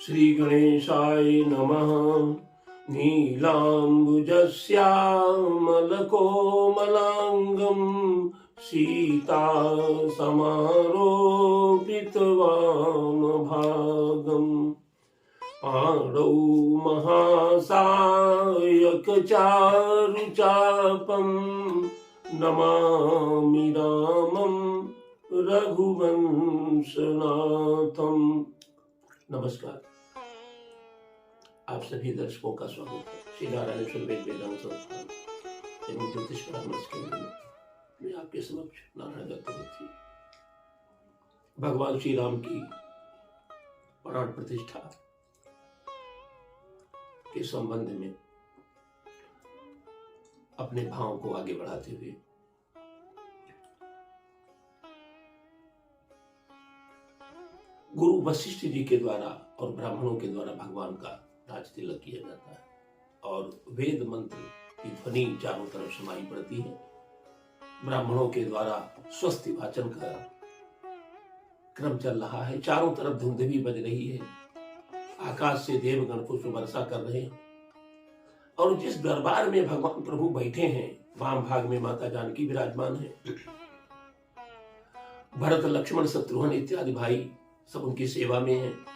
श्री गणेशाय नमः। नीलाम्बुजश्यामलकोमलाङ्गं सीतासमारोपितवामभागम् पाणौ महासायकचारुचापं नमामि रामं रघुवंशनाथम। नमस्कार, आप सभी दर्शकों का स्वागत है श्री नारायण वेद वेदांत संस्थान एवं ज्योतिष परामर्श केंद्र में। मैं आपके समक्ष नारायण दत्तवर्थी भगवान श्री राम की प्राण प्रतिष्ठा के संबंध में अपने भाव को आगे बढ़ाते हुए गुरु वशिष्ठ जी के द्वारा और ब्राह्मणों के द्वारा भगवान का राज तिलक किया जाता है और वेद मंत्र की ध्वनि चारों तरफ सुनाई पड़ती है। ब्राह्मणों के द्वारा स्वस्ति वाचन का क्रम चल रहा है। चारों तरफ धुंध भी बज रही है। आकाश से देवगण पुष्प वर्षा कर रहे हैं और जिस दरबार में भगवान प्रभु बैठे हैं वाम भाग में माता जानकी विराजमान है। भरत लक्ष्मण शत्रुघ्न इत्यादि भाई सब उनकी सेवा में हैं।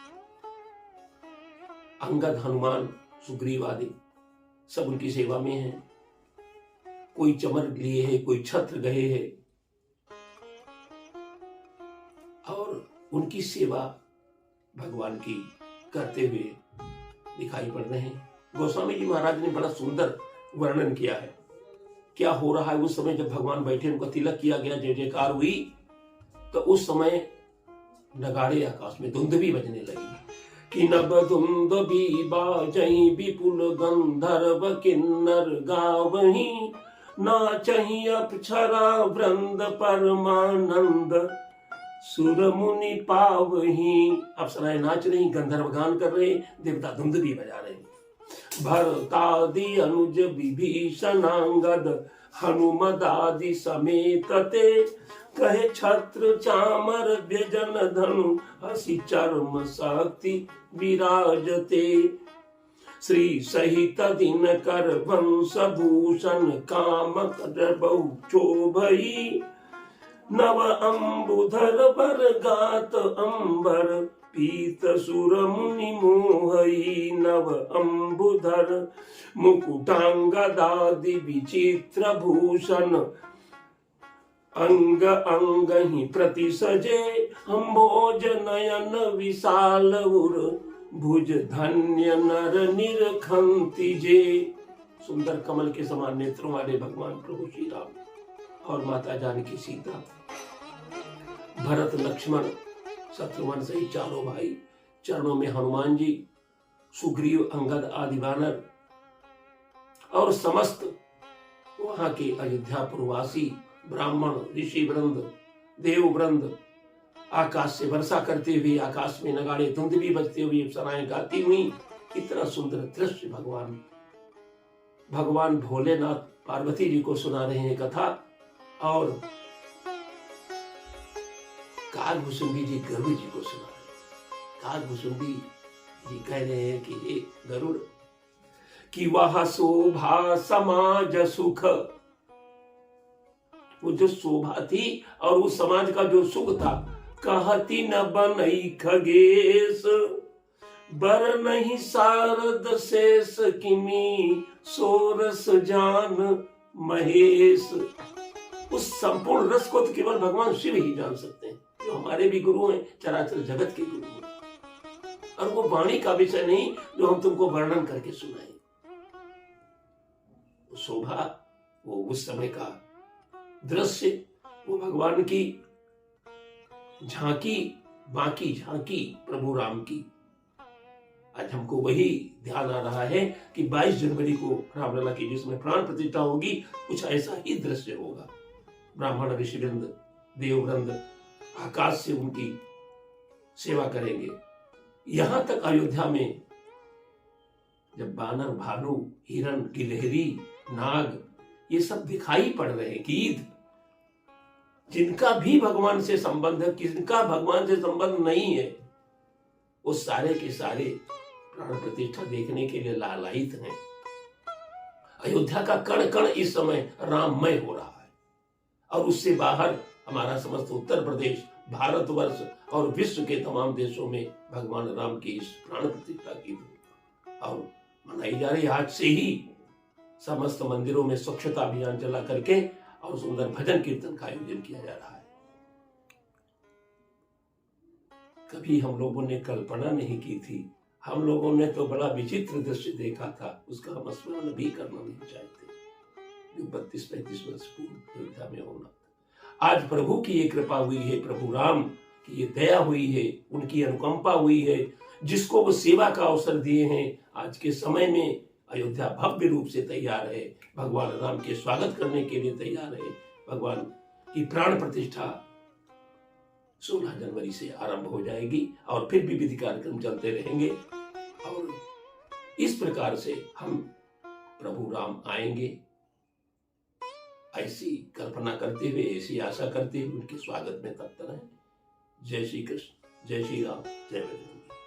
अंगद हनुमान सुग्रीव आदि सब उनकी सेवा में हैं। कोई चमर लिए है, कोई छत्र गए है और उनकी सेवा भगवान की करते हुए दिखाई पड़ रहे हैं। गोस्वामी जी महाराज ने बड़ा सुंदर वर्णन किया है क्या हो रहा है उस समय जब भगवान बैठे, उनका तिलक किया गया, जय जयकार हुई, तो उस समय नगाड़े आकाश में धुंध भी बजने लगी कि नभ धुंध भी बाजई विपुल गंधर्व किन्नर गावही नाचही अप्सरा वृंद परमानंद सुर मुनि पावही। अप्सराएं नाच रही, गंधर्व गान कर रहे, देवता धुंध भी बजा रहे। भरतादि अनुज विभीषणांगद हनुमदादि समेत ते कहे छत्र चामर व्यजन धनु हसी चर्म शक्ति विराजते। श्री सहित दिन कर वंश भूषण काम कर बहु शोभई नव अंबुधर बर गात अंबर पीत सुर मुनि मोहई। नव अंबुधर मुकुटांगदादि विचित्र भूषण अंग अंग ही प्रति सजे अम्बोज नयन विशाल उर भुज धन्य नर निरखंति जे। सुंदर कमल के समान नेत्रों वाले भगवान प्रभु श्री राम और माता जानकी सीता, भरत लक्ष्मण शत्रुघ्न सहित चारों भाई, चरणों में हनुमान जी, सुग्रीव अंगद आदि वानर और समस्त वहां के अयोध्या पुरवासी ब्राह्मण ऋषि वृंद देव वृंद आकाश से वर्षा करते हुए, आकाश में नगाड़े धुंध भी बजते हुए अप्सराएं गाती हुई। इतना सुंदर दृश्य भगवान भोलेनाथ पार्वती जी को सुना रहे हैं कथा और कागभुसुंडी जी गरुड़ जी को सुना रहे। कागभुसुंडी जी कह रहे हैं कि हे गरुड़ कि वह शोभा समाज सुख, वो जो शोभा थी और उस समाज का जो सुख था, कहती न बनई खगेश बर नहीं शारद शेष किमी सोरस जान महेश। उस संपूर्ण रस को तो केवल भगवान शिव ही जान सकते हैं, जो हमारे भी गुरु हैं, चराचर जगत के गुरु हैं, और वो वाणी का विषय नहीं जो हम तुमको वर्णन करके सुनाएं। शोभा वो उस समय का दृश्य, वो भगवान की झांकी, बाकी झांकी प्रभु राम की। आज हमको वही ध्यान आ रहा है कि 22 जनवरी को रामलला की जिसमें प्राण प्रतिष्ठा होगी, कुछ ऐसा ही दृश्य होगा। ब्राह्मण ऋषिवृंद देववृंद आकाश से उनकी सेवा करेंगे। यहां तक अयोध्या में जब बानर, भालू, हिरण, गिलहरी, नाग ये सब दिखाई पड़ रहे हैं, गीध, जिनका भी भगवान से संबंध है, किसका भगवान से संबंध नहीं है, वो सारे के सारे प्राण प्रतिष्ठा देखने के लिए लालायित हैं। अयोध्या का कण कण इस समय राममय हो रहा है और उससे बाहर हमारा समस्त उत्तर प्रदेश, भारतवर्ष और विश्व के तमाम देशों में भगवान राम की इस प्राण प्रतिष्ठा की और मनाई जा रही। आज से ही समस्त मंदिरों में स्वच्छता अभियान चला करके और सुंदर भजन कीर्तन का आयोजन किया जा रहा है। कभी हम लोगों ने कल्पना नहीं की थी, हम लोगों ने तो बड़ा विचित्र दृश्य देखा था, उसका हम स्मरण भी करना नहीं चाहते, जो 32-35 वर्ष पूर्व अयोध्या में होना था। आज प्रभु की ये कृपा हुई है, प्रभु राम की ये दया हुई है, उनकी अनुकंपा हुई है, जिसको वो सेवा का अवसर दिए हैं। आज के समय में अयोध्या भव्य रूप से तैयार है, भगवान राम के स्वागत करने के लिए तैयार है। भगवान की प्राण प्रतिष्ठा 16 जनवरी से आरंभ हो जाएगी और फिर भी विधि कार्यक्रम चलते रहेंगे और इस प्रकार से हम प्रभु राम आएंगे ऐसी कल्पना करते हुए, ऐसी आशा करते हुए उनके स्वागत में तत्पर हैं। जय श्री कृष्ण, जय श्री राम, जय बजरंग।